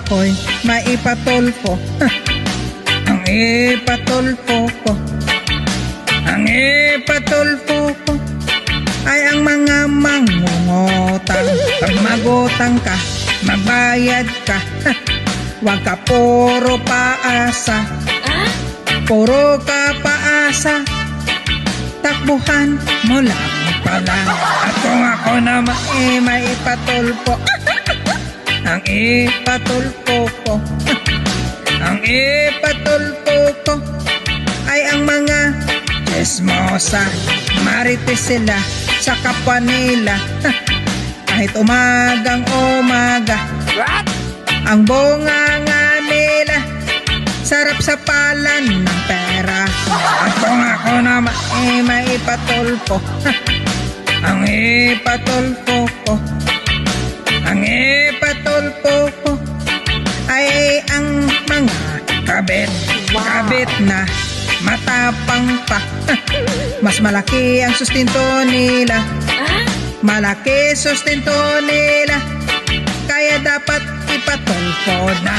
ako'y maipatulpo. Ang ipatulpo ko, ang ipatulpo ko ay ang mga mangungutang. Pag magutang ka, magbayad ka. Huwag ka puro paasa, puro ka paasa, takbuhan mo lang pala. At kung ako naman maipatulpo, ang ipatulpo ko, ang ipatulpo ko ay ang mga chismosa. Marites sila sa kapwa nila, kahit umagang umaga. Ang bunganga nila, sarap sa palan ng pera. At kung ako naman maipatulpo, ang ipatulpo ko, ang ipatulpo ko ay ang mga kabit. Kabit na matapang pa. Mas malaki ang sustento nila, malaki sustento nila, kaya dapat ipatulpo na.